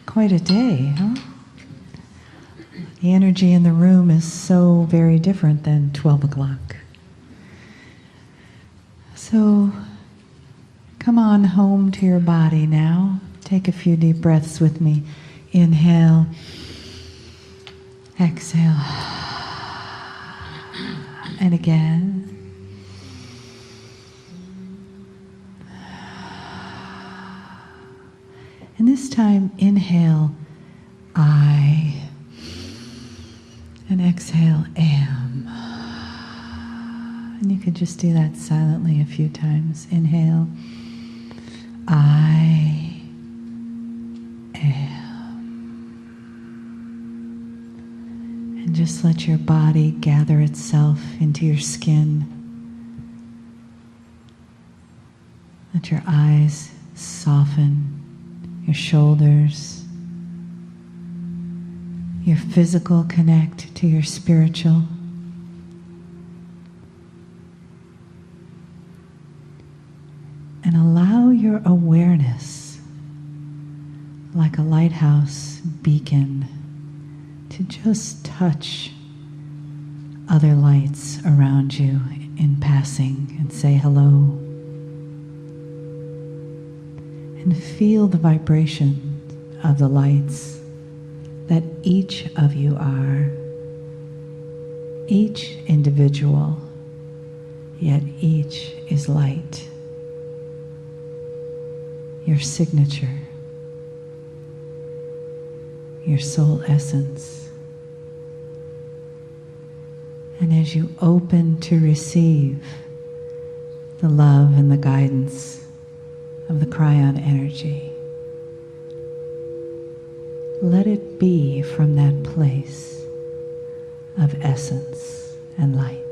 Quite a day, huh? The energy in the room is so very different than 12 o'clock. So, come on home to your body now. Take a few deep breaths with me. Inhale. Exhale. And again. And this time, inhale, I, and exhale, am. And you could just do that silently a few times. Inhale, I am. And just let your body gather itself into your skin. Let your eyes soften. Your shoulders, your physical connect to your spiritual. And allow your awareness, like a lighthouse beacon, to just touch other lights around you in passing and say hello. And feel the vibration of the lights that each of you are, each individual, yet each is light. Your signature, your soul essence. And as you open to receive the love and the guidance of the Kryon energy, let it be from that place of essence and light.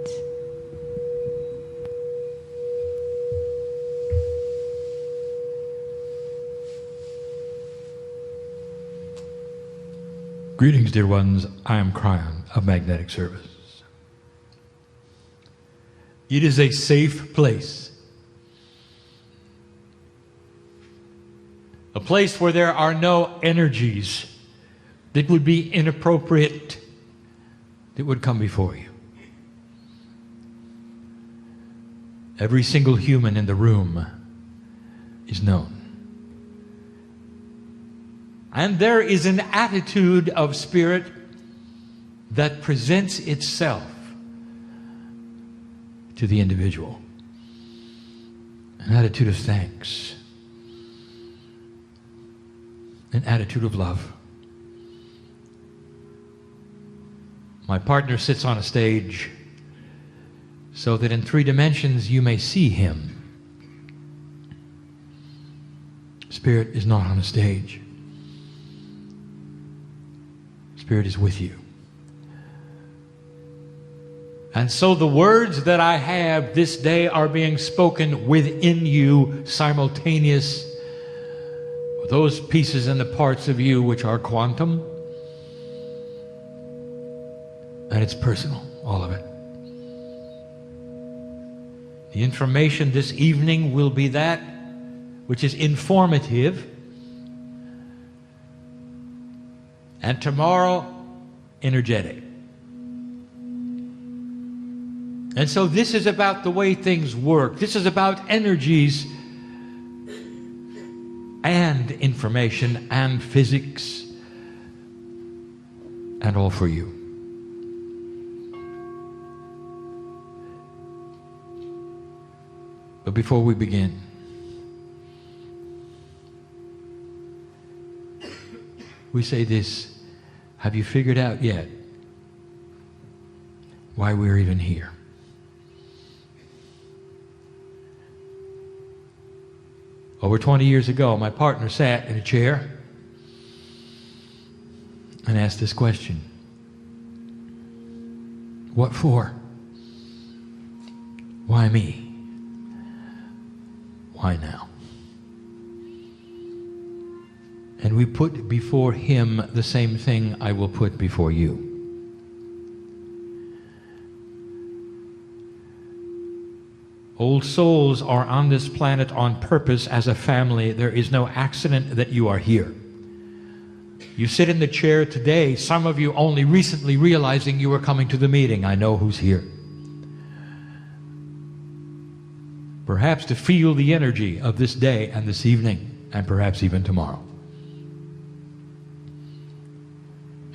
Greetings, dear ones. I am Kryon of Magnetic Service. It is a safe place. A place where there are no energies that would be inappropriate that would come before you. Every single human in the room is known. And there is an attitude of spirit that presents itself to the individual. An attitude of thanks. An attitude of love. My partner sits on a stage so that in 3 dimensions you may see him. Spirit is not on a stage. Spirit is with you. And so the words that I have this day are being spoken within you, simultaneous with those pieces and the parts of you which are quantum. And it's personal, all of it. The information this evening will be that which is informative, and tomorrow, energetic. And so this is about the way things work. This is about energies and information and physics, and all for you. But before we begin, we say this: have you figured out yet why we're even here? Over 20 years ago, my partner sat in a chair and asked this question: what for? Why me? Why now? And we put before him the same thing I will put before you. Old souls are on this planet on purpose as a family. There is no accident that you are here. You sit in the chair today, some of you only recently realizing you were coming to the meeting. I know who's here. Perhaps to feel the energy of this day and this evening, and perhaps even tomorrow.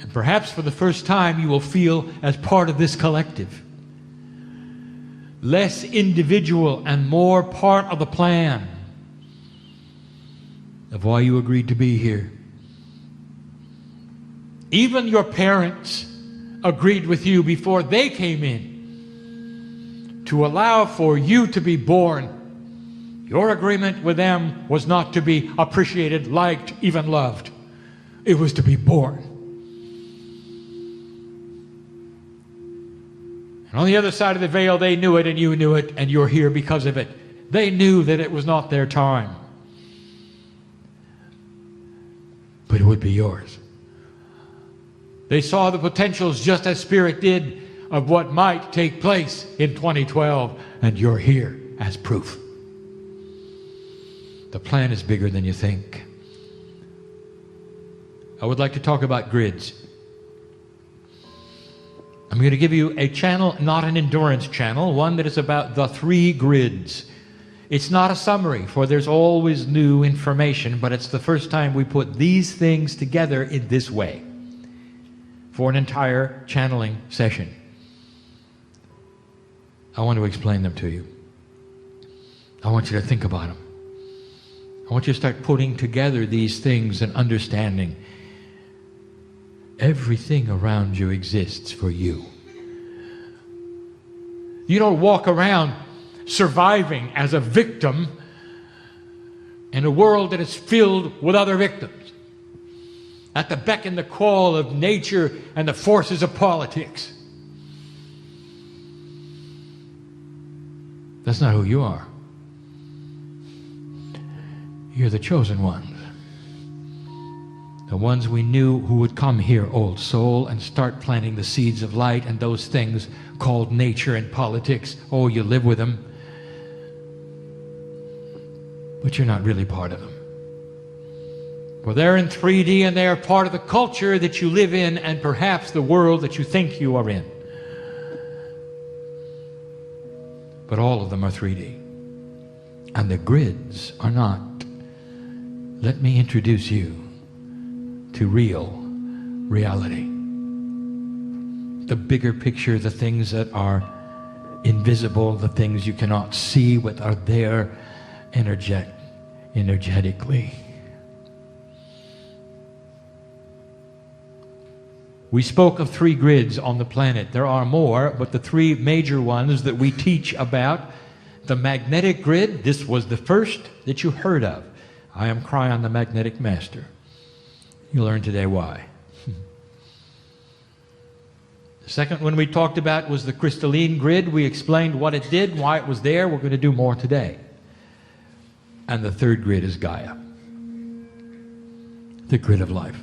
And perhaps for the first time you will feel as part of this collective. Less individual and more part of the plan of why you agreed to be here. Even your parents agreed with you before they came in to allow for you to be born. Your agreement with them was not to be appreciated, liked, even loved. It was to be born. And on the other side of the veil, they knew it and you knew it, and you're here because of it. They knew that it was not their time. But it would be yours. They saw the potentials just as Spirit did of what might take place in 2012, and you're here as proof. The plan is bigger than you think. I would like to talk about grids. I'm going to give you a channel, not an endurance channel, one that is about the 3 grids. It's not a summary, for there's always new information, but it's the first time we put these things together in this way for an entire channeling session. I want to explain them to you. I want you to think about them. I want you to start putting together these things and understanding everything around you exists for you. You don't walk around surviving as a victim in a world that is filled with other victims, at the beck and the call of nature and the forces of politics. That's not who you are. You're the chosen ones. The ones we knew who would come here, old soul, and start planting the seeds of light and those things called nature and politics. Oh, you live with them. But you're not really part of them. Well, they're in 3D and they are part of the culture that you live in and perhaps the world that you think you are in. But all of them are 3D. And the grids are not. Let me introduce you to real reality. The bigger picture, the things that are invisible, the things you cannot see but are there energetically. We spoke of 3 grids on the planet. There are more, but the 3 major ones that we teach about, the magnetic grid, this was the first that you heard of. I am Kryon, the magnetic master. You'll learn today why. The second one we talked about was the crystalline grid. We explained what it did, why it was there. We're going to do more today. And the third grid is Gaia, the grid of life.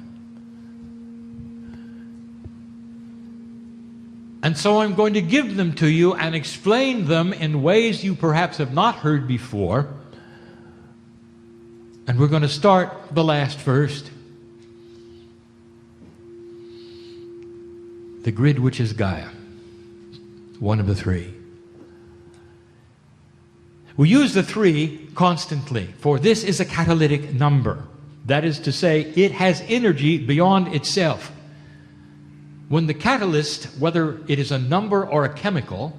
And so I'm going to give them to you and explain them in ways you perhaps have not heard before. And we're going to start the last first. The grid which is Gaia, one of the 3. We use the 3 constantly, for this is a catalytic number. That is to say, it has energy beyond itself. When the catalyst, whether it is a number or a chemical,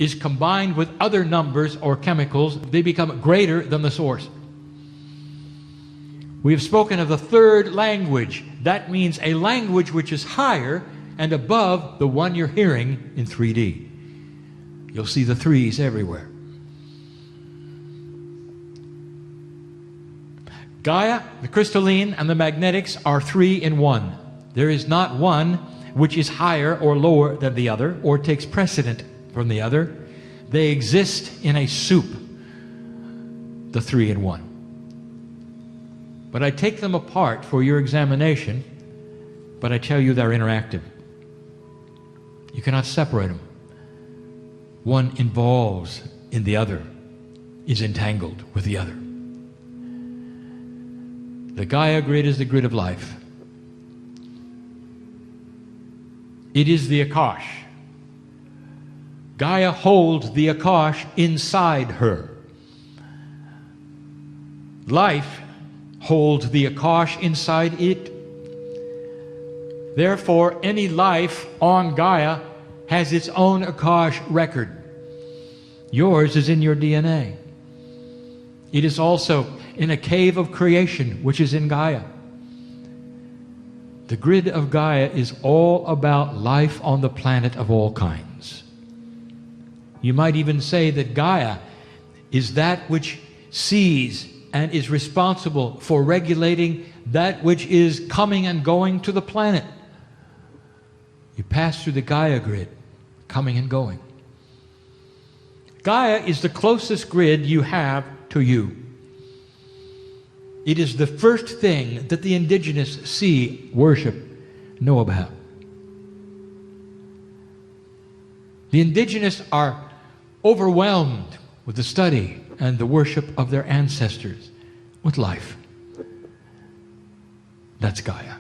is combined with other numbers or chemicals, they become greater than the source. We have spoken of the third language. That means a language which is higher and above the one you're hearing in 3D. You'll see the 3s everywhere. Gaia, the crystalline, and the magnetics are 3 in 1. There is not one which is higher or lower than the other or takes precedent from the other. They exist in a soup, the 3 in 1. But I take them apart for your examination, but I tell you they're interactive. You cannot separate them. One involves in the other is entangled with the other. The Gaia grid is the grid of life. It is the Akash. Gaia holds the Akash inside her. Life holds the Akash inside it. Therefore, any life on Gaia has its own Akash record. Yours is in your DNA. It is also in a cave of creation, which is in Gaia. The grid of Gaia is all about life on the planet of all kinds. You might even say that Gaia is that which sees and is responsible for regulating that which is coming and going to the planet. You pass through the Gaia grid, coming and going. Gaia is the closest grid you have to you. It is the first thing that the indigenous see, worship, know about. The indigenous are overwhelmed with the study and the worship of their ancestors, with life. That's Gaia.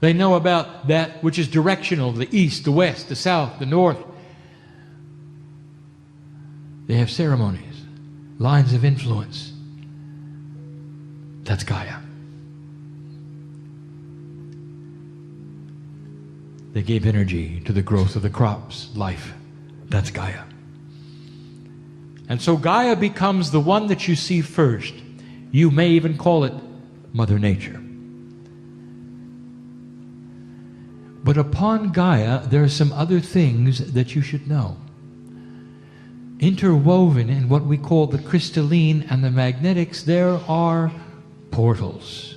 They know about that which is directional, the east, the west, the south, the north. They have ceremonies, lines of influence. That's Gaia. They gave energy to the growth of the crops, life. That's Gaia. And so Gaia becomes the one that you see first. You may even call it Mother Nature. But upon Gaia, there are some other things that you should know. Interwoven in what we call the crystalline and the magnetics, there are portals.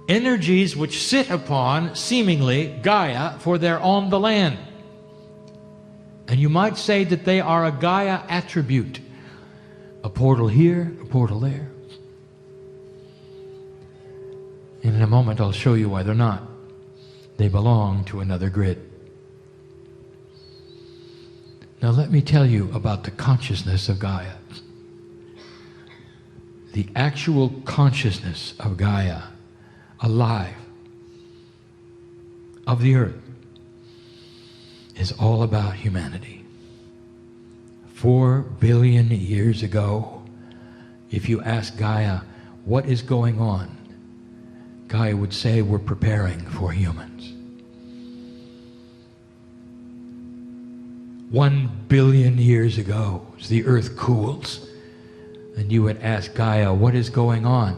Energies which sit upon, seemingly, Gaia, for they're on the land. And you might say that they are a Gaia attribute. A portal here, a portal there. And in a moment I'll show you why they're not. They belong to another grid. Now let me tell you about the consciousness of Gaia. The actual consciousness of Gaia, alive, of the earth, is all about humanity. 4 billion years ago, if you ask Gaia, what is going on? Gaia would say, we're preparing for humans. 1 billion years ago, as the earth cools, and you would ask Gaia, what is going on?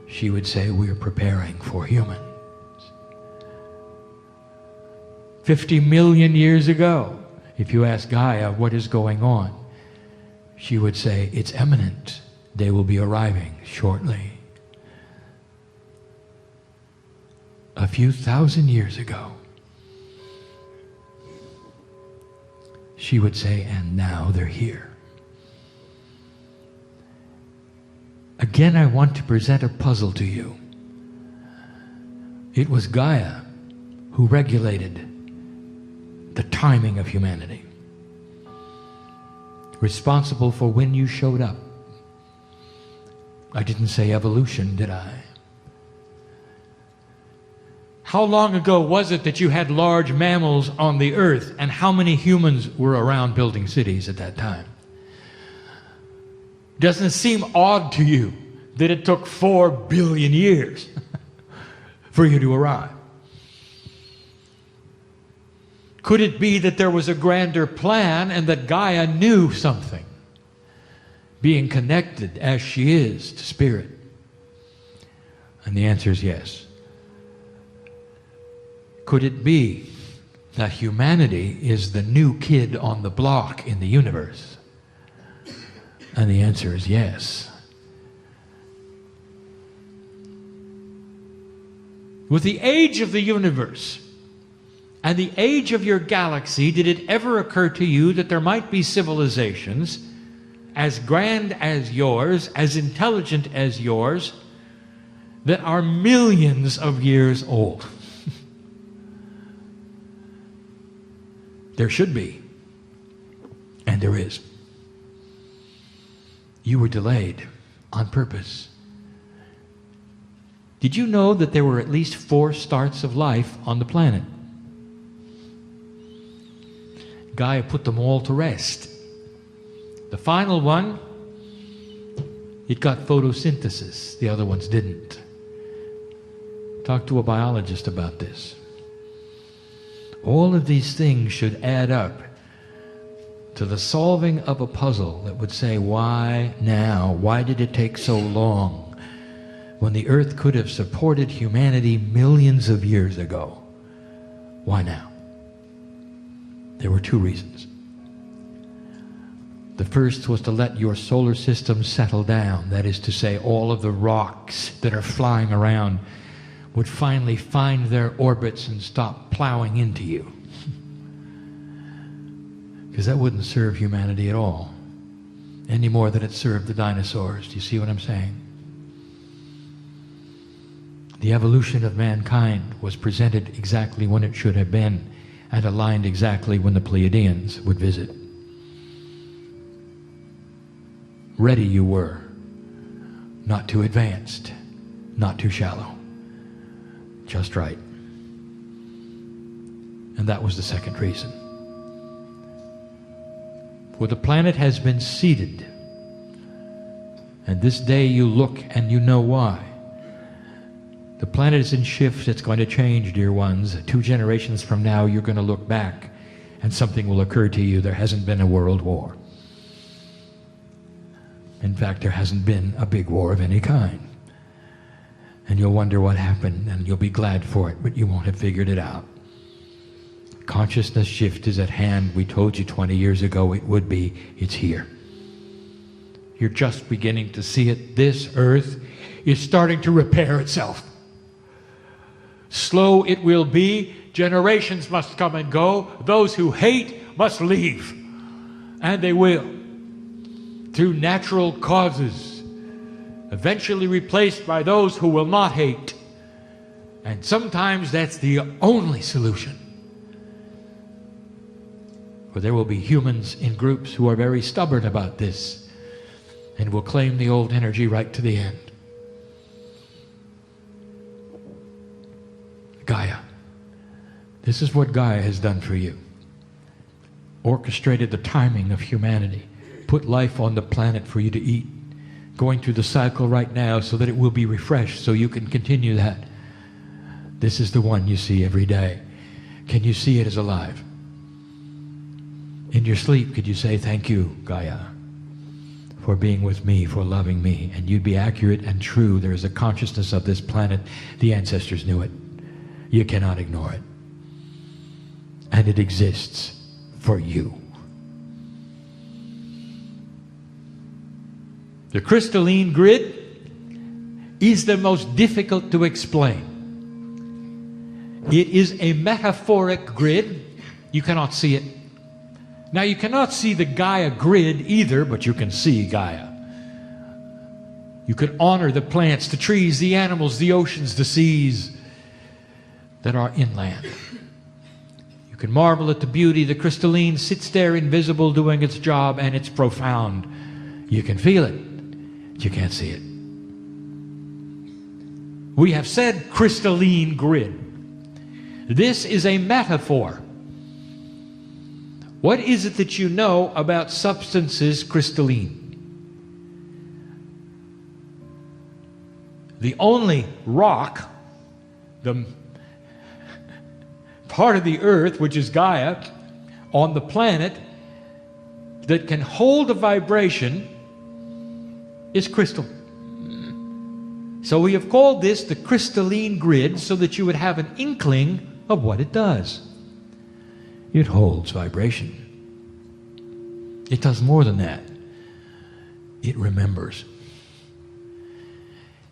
She would say, we're preparing for humans. 50 million years ago, if you ask Gaia, what is going on? She would say, it's imminent. They will be arriving shortly. A few thousand years ago, she would say, and now they're here. Again, I want to present a puzzle to you. It was Gaia who regulated the timing of humanity, responsible for when you showed up. I didn't say evolution, did I? How long ago was it that you had large mammals on the earth, and how many humans were around building cities at that time? Doesn't it seem odd to you that it took 4 billion years for you to arrive? Could it be that there was a grander plan and that Gaia knew something, being connected as she is to spirit? And the answer is yes. Could it be that humanity is the new kid on the block in the universe? And the answer is yes. With the age of the universe and the age of your galaxy, did it ever occur to you that there might be civilizations as grand as yours, as intelligent as yours, that are millions of years old? There should be. And there is. You were delayed on purpose. Did you know that there were at least 4 starts of life on the planet? Gaia put them all to rest. The final one, it got photosynthesis. The other ones didn't. Talk to a biologist about this. All of these things should add up to the solving of a puzzle that would say, why now? Why did it take so long? When the earth could have supported humanity millions of years ago. Why now? There were 2 reasons. The first was to let your solar system settle down. That is to say, all of the rocks that are flying around would finally find their orbits and stop plowing into you. Because that wouldn't serve humanity at all, any more than it served the dinosaurs. Do you see what I'm saying? The evolution of mankind was presented exactly when it should have been, and aligned exactly when the Pleiadians would visit. Ready you were, not too advanced, not too shallow, just right. And that was the second reason. For the planet has been seeded, and this day you look and you know why. The planet is in shift. It's going to change, dear ones. 2 generations from now, you're going to look back and something will occur to you. There hasn't been a world war. In fact, there hasn't been a big war of any kind. And you'll wonder what happened, and you'll be glad for it, but you won't have figured it out. Consciousness shift is at hand. We told you 20 years ago it would be. It's here. You're just beginning to see it. This earth is starting to repair itself. Slow it will be. Generations must come and go. Those who hate must leave. And they will. Through natural causes. Eventually replaced by those who will not hate. And sometimes that's the only solution. For there will be humans in groups who are very stubborn about this and will claim the old energy right to the end. Gaia. This is what Gaia has done for you. Orchestrated the timing of humanity. Put life on the planet for you to eat. Going through the cycle right now so that it will be refreshed so you can continue that. This is the one you see every day. Can you see it as alive? In your sleep, could you say, thank you, Gaia, for being with me, for loving me? And you'd be accurate and true. There is a consciousness of this planet. The ancestors knew it. You cannot ignore it. And it exists for you. The crystalline grid is the most difficult to explain. It is a metaphoric grid. You cannot see it. Now you cannot see the Gaia grid either, but you can see Gaia. You can honor the plants, the trees, the animals, the oceans, the seas that are inland. You can marvel at the beauty. The crystalline sits there invisible doing its job, and it's profound. You can feel it, but you can't see it. We have said crystalline grid. This is a metaphor. What is it that you know about substances crystalline? The only rock, the part of the earth, which is Gaia, on the planet that can hold a vibration is crystal. So we have called this the crystalline grid so that you would have an inkling of what it does. It holds vibration. It does more than that. It remembers.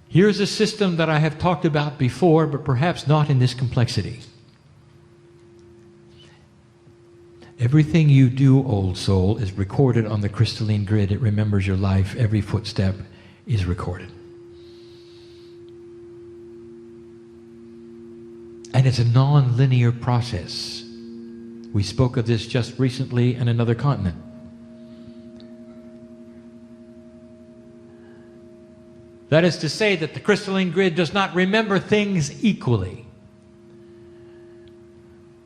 Here's a system that I have talked about before, but perhaps not in this complexity. Everything you do, old soul, is recorded on the crystalline grid. It remembers your life. Every footstep is recorded. And it's a non-linear process. We spoke of this just recently in another continent. That is to say that the crystalline grid does not remember things equally.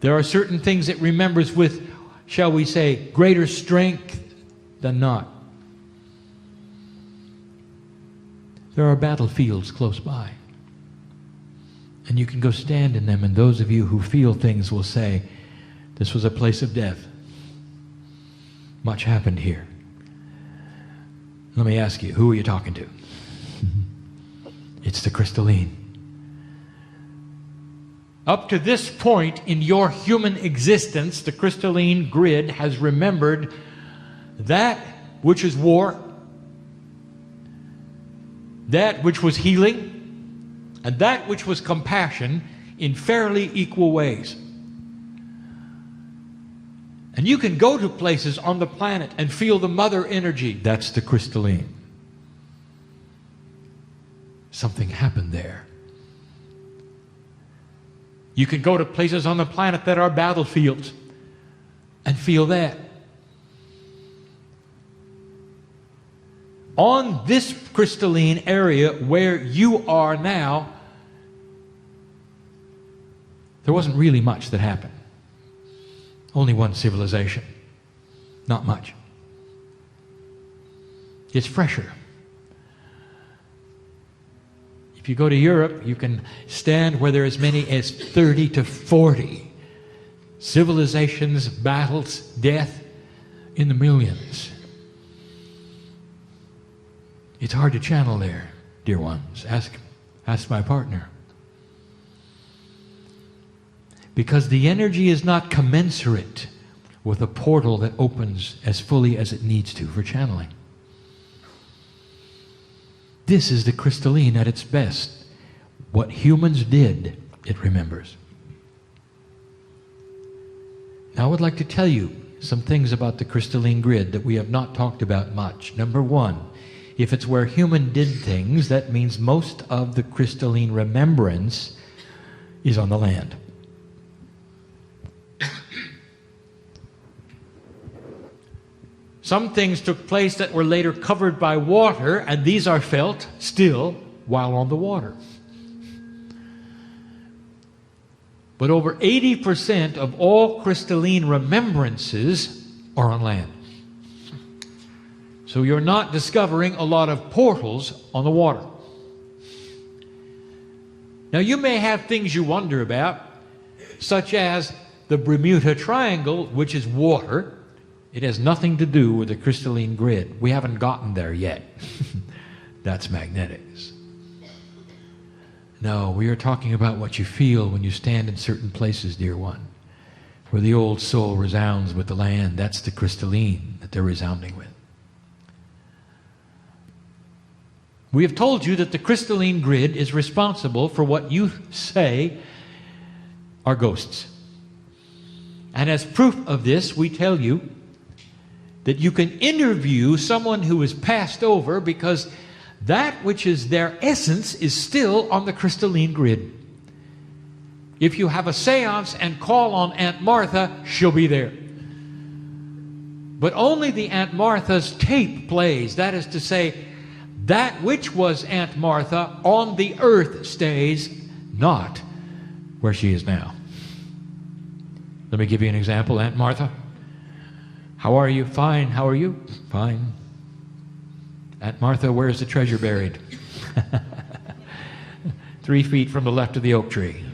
There are certain things it remembers with, shall we say, greater strength than not. There are battlefields close by. And you can go stand in them, and those of you who feel things will say, this was a place of death. Much happened here. Let me ask you, who are you talking to? It's the crystalline. Up to this point in your human existence, the crystalline grid has remembered that which is war, that which was healing, and that which was compassion in fairly equal ways. And you can go to places on the planet and feel the mother energy. That's the crystalline. Something happened there. You can go to places on the planet that are battlefields and feel that. On this crystalline area where you are now, there wasn't really much that happened. Only one civilization. Not much. It's fresher. If you go to Europe, you can stand where there are as many as 30 to 40 civilizations, battles, death in the millions. It's hard to channel there, dear ones. Ask my partner. Because the energy is not commensurate with a portal that opens as fully as it needs to for channeling. This is the crystalline at its best. What humans did, it remembers. Now I would like to tell you some things about the crystalline grid that we have not talked about much. Number one, if it's where human did things, that means most of the crystalline remembrance is on the land. Some things took place that were later covered by water, and these are felt still while on the water. But over 80% of all crystalline remembrances are on land. So you're not discovering a lot of portals on the water. Now you may have things you wonder about, such as the Bermuda Triangle, which is water. It has nothing to do with the crystalline grid. We haven't gotten there yet. That's magnetics. No, we are talking about what you feel when you stand in certain places, dear one, where the old soul resounds with the land. That's the crystalline that they're resounding with. We have told you that the crystalline grid is responsible for what you say are ghosts. And as proof of this, we tell you that you can interview someone who is passed over, because that which is their essence is still on the crystalline grid. If you have a seance and call on Aunt Martha, she'll be there. But only the Aunt Martha's tape plays. That is to say, that which was Aunt Martha on the earth stays, not where she is now. Let me give you an example. Aunt Martha, how are you? Fine. How are you? Fine. Aunt Martha, where's the treasure buried? 3 feet from the left of the oak tree.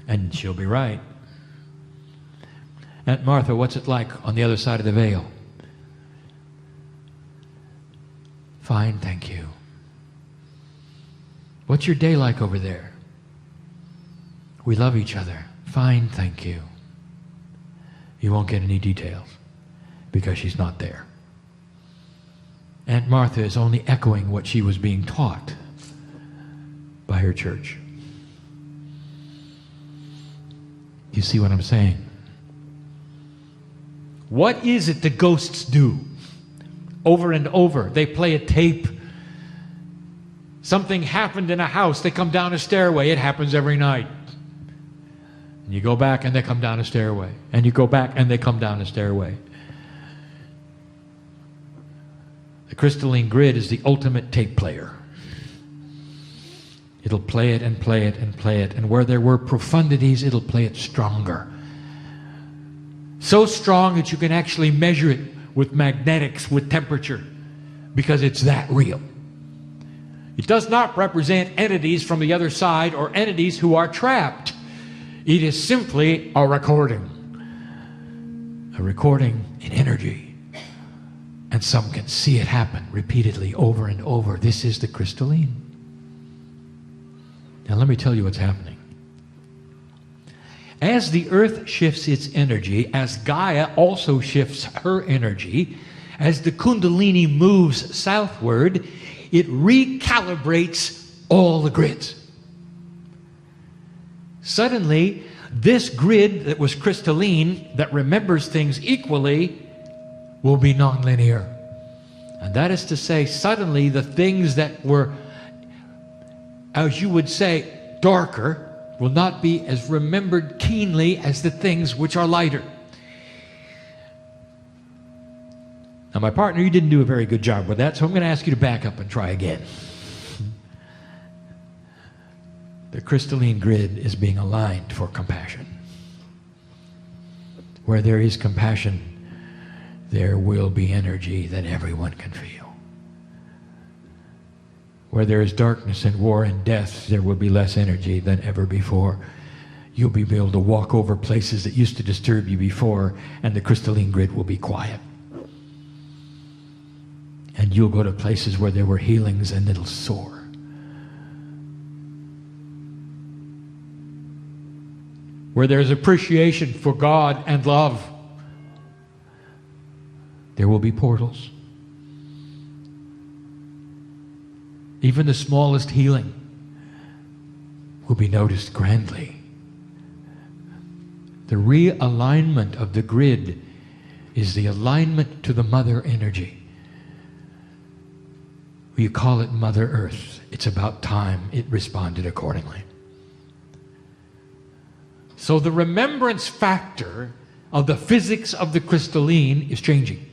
And she'll be right. Aunt Martha, what's it like on the other side of the veil? Fine, thank you. What's your day like over there? We love each other. Fine, thank you. You won't get any details because she's not there. Aunt Martha is only echoing what she was being taught by her church. You see what I'm saying? What is it the ghosts do? Over and over, they play a tape. Something happened in a house. They come down a stairway. It happens every night. And you go back and they come down a stairway. And you go back and they come down a stairway. The crystalline grid is the ultimate tape player. It'll play it and play it and play it. And where there were profundities, it'll play it stronger. So strong that you can actually measure it with magnetics, with temperature, because it's that real. It does not represent entities from the other side or entities who are trapped. It is simply a recording in energy. And some can see it happen repeatedly over and over. This is the crystalline. Now let me tell you what's happening. As the earth shifts its energy, as Gaia also shifts her energy, as the Kundalini moves southward, it recalibrates all the grids. Suddenly, this grid that was crystalline, that remembers things equally, will be nonlinear. And that is to say, suddenly the things that were, as you would say, darker, will not be as remembered keenly as the things which are lighter. Now, my partner, you didn't do a very good job with that, so I'm going to ask you to back up and try again. The crystalline grid is being aligned for compassion. Where there is compassion, there will be energy that everyone can feel. Where there is darkness and war and death, there will be less energy than ever before. You'll be able to walk over places that used to disturb you before, and the crystalline grid will be quiet. And you'll go to places where there were healings and it'll soar. Where there's appreciation for God and love, there will be portals. Even the smallest healing will be noticed grandly. The realignment of the grid is the alignment to the mother energy. You call it Mother Earth. It's about time it responded accordingly. So the remembrance factor of the physics of the crystalline is changing.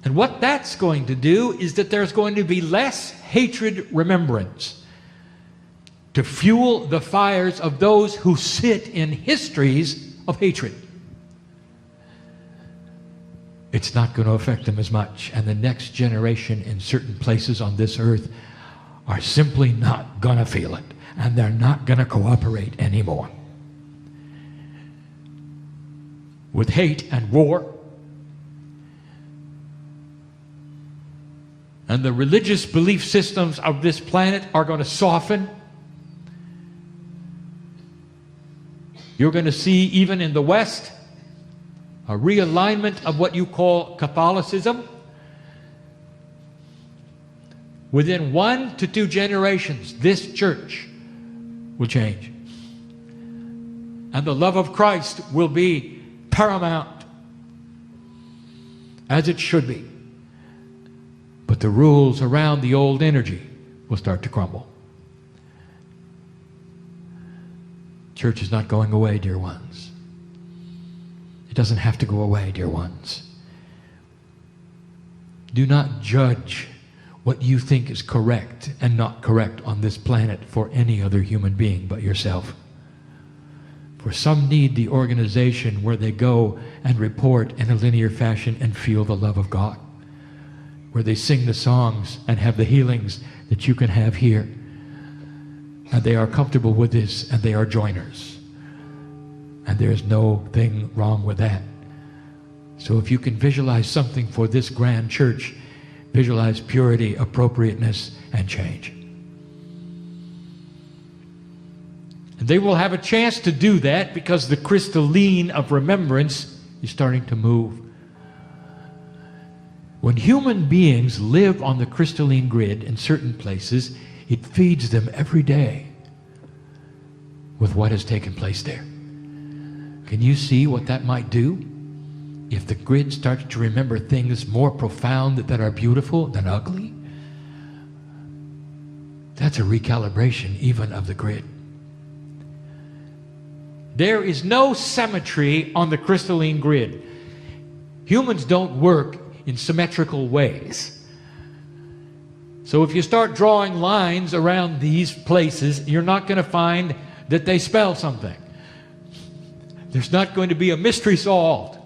And what that's going to do is that there's going to be less hatred remembrance to fuel the fires of those who sit in histories of hatred. It's not going to affect them as much. And the next generation in certain places on this earth are simply not going to feel it. And they're not going to cooperate anymore with hate and war. And the religious belief systems of this planet are going to soften. You're going to see, even in the West, a realignment of what you call Catholicism. Within 1 to 2 generations, this church will change. And the love of Christ will be paramount, as it should be. But the rules around the old energy will start to crumble. Church is not going away, dear ones. It doesn't have to go away, dear ones. Do not judge what you think is correct and not correct on this planet for any other human being but yourself. For some need the organization where they go and report in a linear fashion and feel the love of God, where they sing the songs and have the healings that you can have here. And they are comfortable with this, and they are joiners. And there's no thing wrong with that. So if you can visualize something for this grand church, visualize purity, appropriateness, and change. And they will have a chance to do that because the crystalline of remembrance is starting to move. When human beings live on the crystalline grid in certain places, it feeds them every day with what has taken place there. Can you see what that might do? If the grid starts to remember things more profound that are beautiful than ugly, that's a recalibration even of the grid. There is no symmetry on the crystalline grid. Humans don't work in symmetrical ways. So if you start drawing lines around these places, you're not going to find that they spell something. There's not going to be a mystery solved.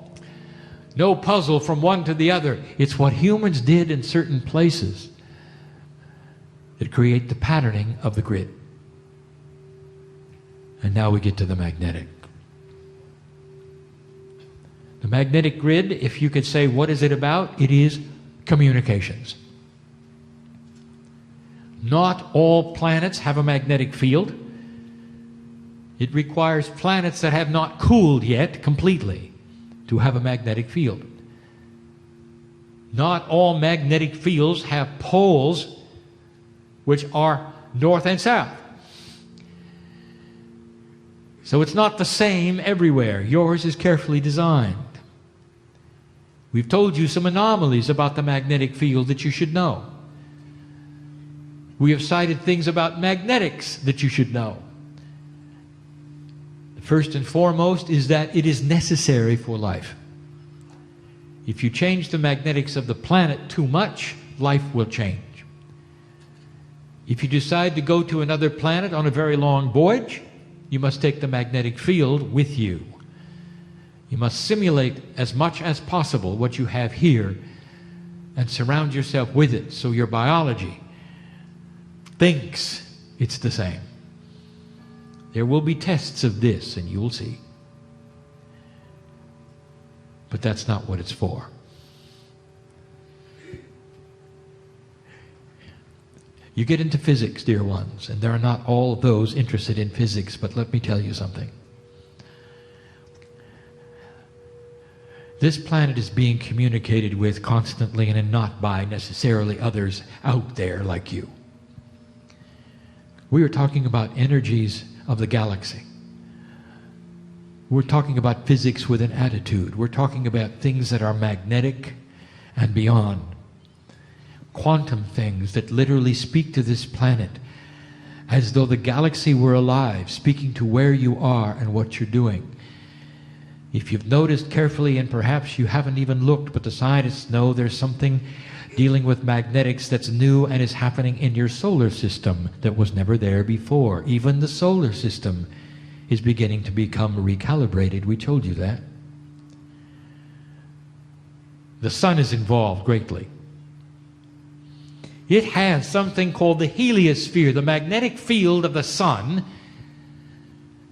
No puzzle from one to the other. It's what humans did in certain places that create the patterning of the grid. And now we get to the magnetic. The magnetic grid, if you could say, what is it about? It is communications. Not all planets have a magnetic field. It requires planets that have not cooled yet completely to have a magnetic field. Not all magnetic fields have poles which are north and south. So it's not the same everywhere. Yours is carefully designed. We've told you some anomalies about the magnetic field that you should know. We have cited things about magnetics that you should know. First and foremost is that it is necessary for life. If you change the magnetics of the planet too much, life will change. If you decide to go to another planet on a very long voyage, you must take the magnetic field with you. You must simulate as much as possible what you have here and surround yourself with it so your biology thinks it's the same. There will be tests of this, and you will see. But that's not what it's for. You get into physics, dear ones, and there are not all those interested in physics, but let me tell you something. This planet is being communicated with constantly and not by necessarily others out there like you. We are talking about energies of the galaxy. We're talking about physics with an attitude. We're talking about things that are magnetic and beyond. Quantum things that literally speak to this planet as though the galaxy were alive, speaking to where you are and what you're doing. If you've noticed carefully, and perhaps you haven't even looked, but the scientists know there's something dealing with magnetics that's new and is happening in your solar system that was never there before. Even the solar system is beginning to become recalibrated. We told you that. The sun is involved greatly. It has something called the heliosphere, the magnetic field of the sun,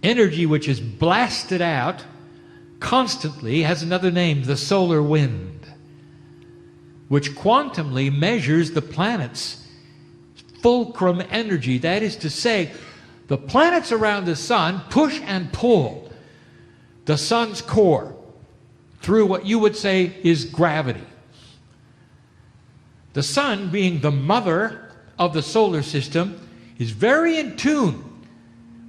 energy which is blasted out constantly, has another name, the solar wind, which quantumly measures the planet's fulcrum energy. That is to say, the planets around the sun push and pull the sun's core through what you would say is gravity. The sun, being the mother of the solar system, is very in tune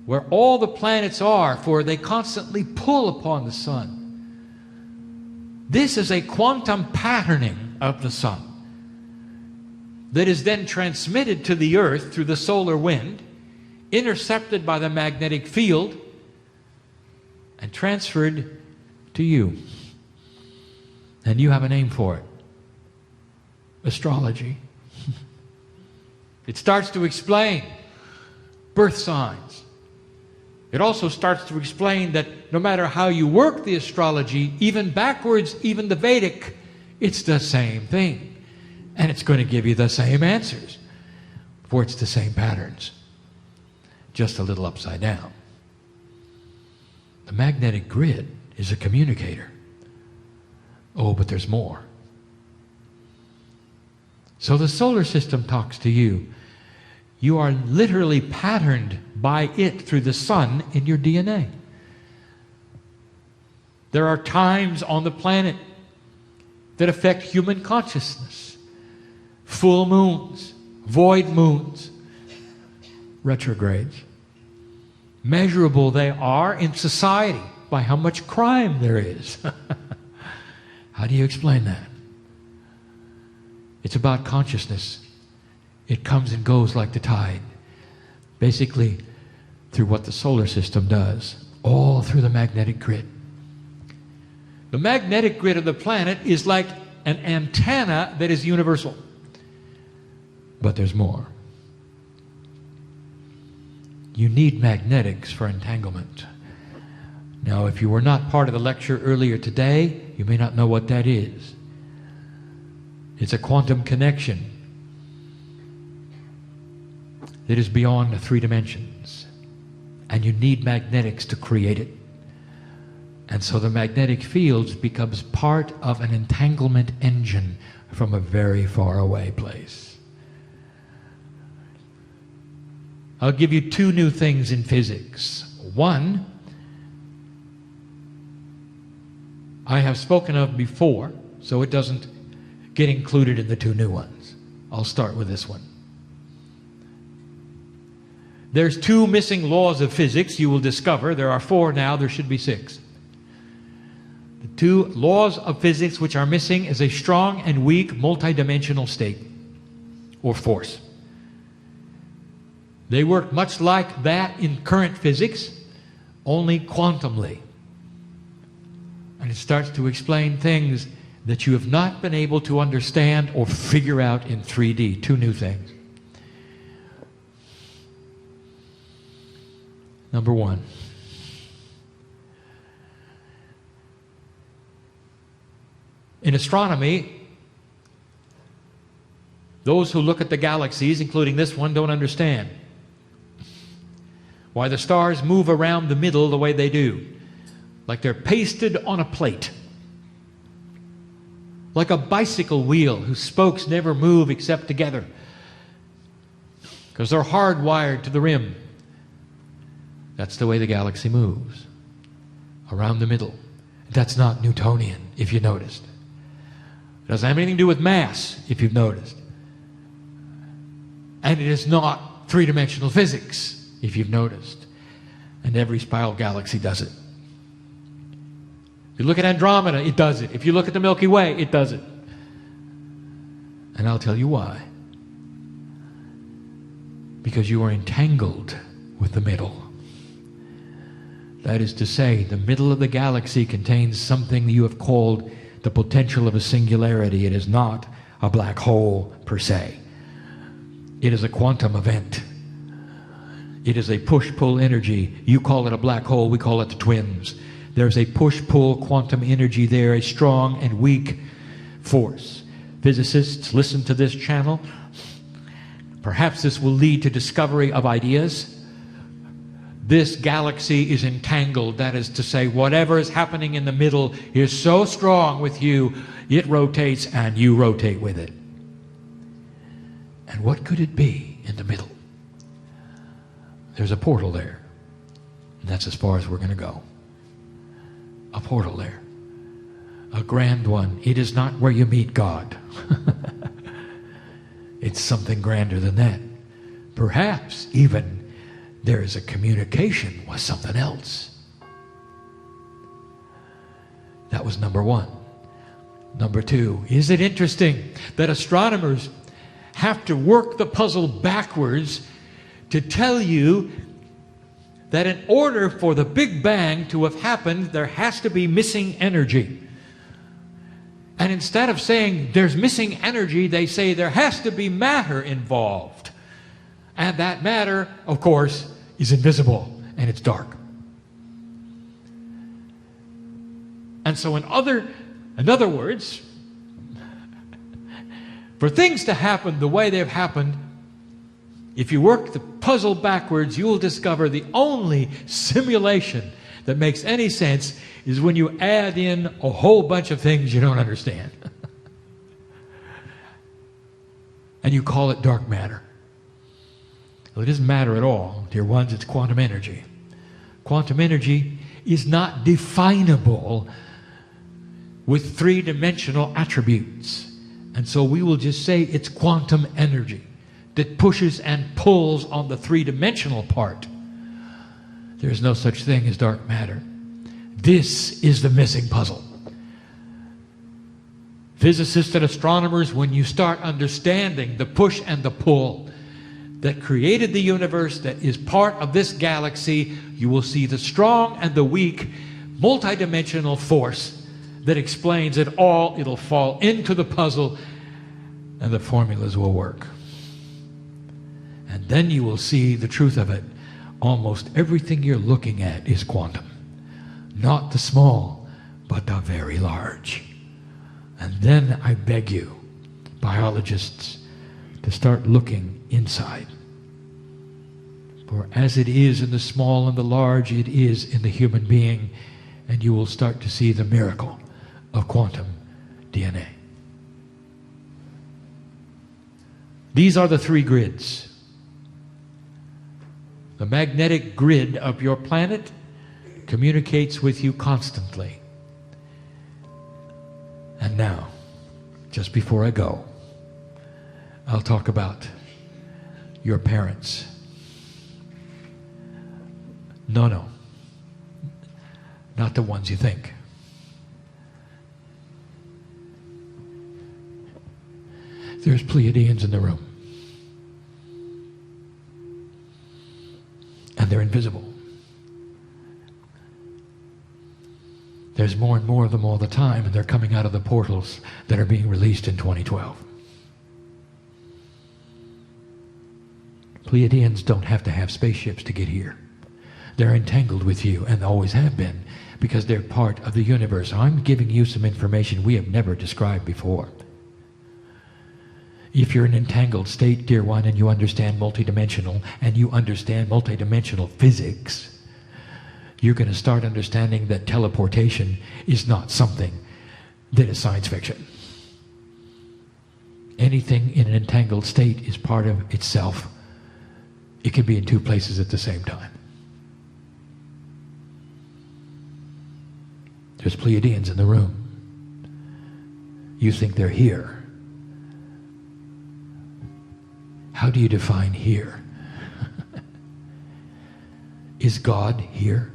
where all the planets are, for they constantly pull upon the sun. This is a quantum patterning of the sun that is then transmitted to the earth through the solar wind, intercepted by the magnetic field, and transferred to you. And you have a name for it: astrology. It starts to explain birth signs. It also starts to explain that no matter how you work the astrology, even backwards, even the Vedic, it's the same thing. And it's going to give you the same answers, for it's the same patterns, just a little upside down. The magnetic grid is a communicator. Oh, but there's more. So the solar system talks to you. You are literally patterned by it through the sun in your DNA. There are times on the planet that affect human consciousness. Full moons, void moons, retrogrades. Measurable they are in society by how much crime there is. How do you explain that? It's about consciousness. It comes and goes like the tide. Basically, through what the solar system does. all through the magnetic grid. The magnetic grid of the planet is like an antenna that is universal. But there's more. You need magnetics for entanglement. Now, if you were not part of the lecture earlier today, you may not know what that is. It's a quantum connection that is beyond the 3 dimensions. And you need magnetics to create it. And so the magnetic fields becomes part of an entanglement engine from a very far away place. I'll give you 2 new things in physics. One, I have spoken of before, so it doesn't get included in the 2 new ones. I'll start with this one. There's 2 missing laws of physics you will discover. There are 4 now, there should be 6. The 2 laws of physics which are missing is a strong and weak multidimensional state or force. They work much like that in current physics, only quantumly. And it starts to explain things that you have not been able to understand or figure out in 3D. 2 new things. Number 1. In astronomy, those who look at the galaxies, including this one, don't understand why the stars move around the middle the way they do. Like they're pasted on a plate. Like a bicycle wheel whose spokes never move except together. Because they're hardwired to the rim. That's the way the galaxy moves. Around the middle. That's not Newtonian, if you noticed. It doesn't have anything to do with mass, if you've noticed. And it is not 3-dimensional physics, if you've noticed. And every spiral galaxy does it. If you look at Andromeda, it does it. If you look at the Milky Way, it does it. And I'll tell you why. Because you are entangled with the middle. That is to say, the middle of the galaxy contains something you have called the potential of a singularity. It is not a black hole per se. It is a quantum event. It is a push-pull energy. You call it a black hole, we call it the twins. There's a push-pull quantum energy there, a strong and weak force. Physicists, listen to this channel. Perhaps this will lead to discovery of ideas. This galaxy is entangled. That is to say, whatever is happening in the middle is so strong with you, it rotates and you rotate with it. And what could it be in the middle? There's a portal there. And that's as far as we're going to go. A portal there. A grand one. It is not where you meet God. It's something grander than that. Perhaps even there is a communication with something else. That was number 1. Number 2, is it interesting that astronomers have to work the puzzle backwards to tell you that in order for the Big Bang to have happened, there has to be missing energy. And instead of saying there's missing energy, they say there has to be matter involved. And that matter, of course, is invisible and it's dark. And so in other words, for things to happen the way they've happened, if you work the puzzle backwards, you will discover the only simulation that makes any sense is when you add in a whole bunch of things you don't understand. And you call it dark matter. Well, it isn't matter at all, dear ones, it's quantum energy. Quantum energy is not definable with 3-dimensional attributes. And so we will just say it's quantum energy that pushes and pulls on the 3-dimensional part. There's no such thing as dark matter. This is the missing puzzle. Physicists and astronomers, when you start understanding the push and the pull, that created the universe, that is part of this galaxy, you will see the strong and the weak, multidimensional force that explains it all. It'll fall into the puzzle, and the formulas will work. And then you will see the truth of it. Almost everything you're looking at is quantum. Not the small, but the very large. And then I beg you, biologists, to start looking inside. For as it is in the small and the large, it is in the human being, and you will start to see the miracle of quantum DNA. These are the three grids. The magnetic grid of your planet communicates with you constantly. And now, just before I go, I'll talk about your parents. No, not the ones you think. There's Pleiadians in the room. And they're invisible. There's more and more of them all the time, and they're coming out of the portals that are being released in 2012. Pleiadians don't have to have spaceships to get here. They're entangled with you, and always have been, because they're part of the universe. I'm giving you some information we have never described before. If you're in an entangled state, dear one, and you understand multidimensional, and you understand multidimensional physics, you're going to start understanding that teleportation is not something that is science fiction. Anything in an entangled state is part of itself. It can be in two places at the same time. There's Pleiadians in the room. You think they're here. How do you define here? Is God here?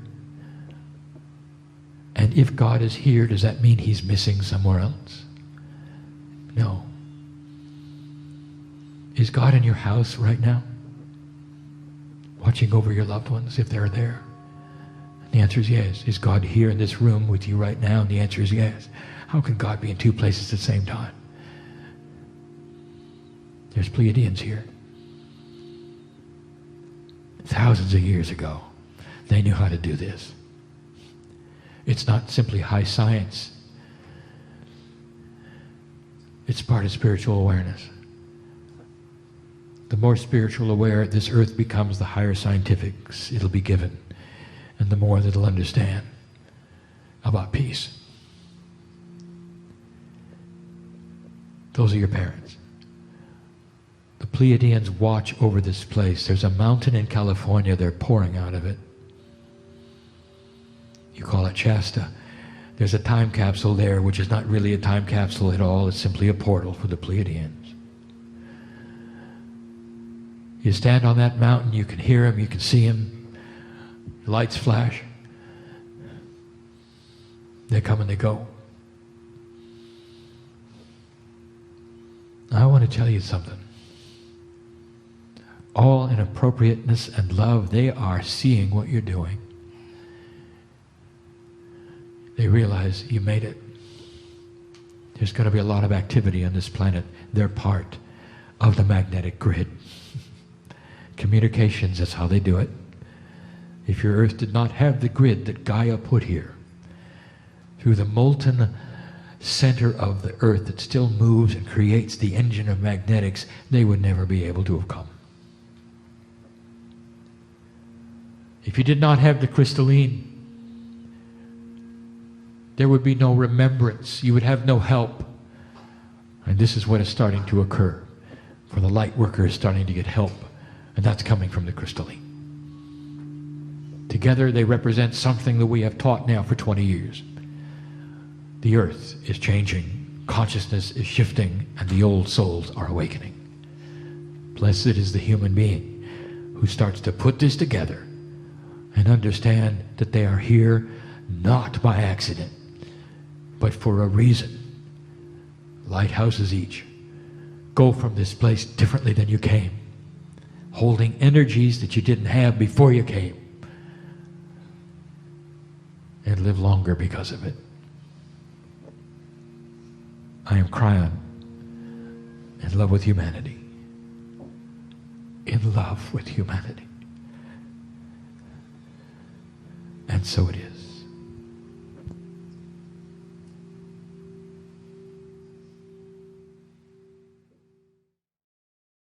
And if God is here, does that mean he's missing somewhere else? No. Is God in your house right now? Watching over your loved ones if they're there? And the answer is yes. Is God here in this room with you right now? And the answer is yes. How can God be in two places at the same time? There's Pleiadians here. Thousands of years ago, they knew how to do this. It's not simply high science. It's part of spiritual awareness. The more spiritual aware this earth becomes, the higher scientifics it'll be given, and the more that it'll understand about peace. Those are your parents. The Pleiadians watch over this place. There's a mountain in California, they're pouring out of it. You call it Shasta. There's a time capsule there, which is not really a time capsule at all. It's simply a portal for the Pleiadians. You stand on that mountain, you can hear him, you can see him. Lights flash. They come and they go. I want to tell you something. All in appropriateness and love, they are seeing what you're doing. They realize you made it. There's going to be a lot of activity on this planet. They're part of the magnetic grid. Communications, that's how they do it. If your earth did not have the grid that Gaia put here, through the molten center of the earth that still moves and creates the engine of magnetics, they would never be able to have come. If you did not have the crystalline, there would be no remembrance. You would have no help. And this is what is starting to occur. For the light worker is starting to get help. And that's coming from the crystalline. Together they represent something that we have taught now for 20 years. The earth is changing. Consciousness is shifting. And the old souls are awakening. Blessed is the human being who starts to put this together and understand that they are here not by accident, but for a reason. Lighthouses each. Go from this place differently than you came. holding energies that you didn't have before you came, and live longer because of it. I am Kryon, in love with humanity. In love with humanity. And so it is.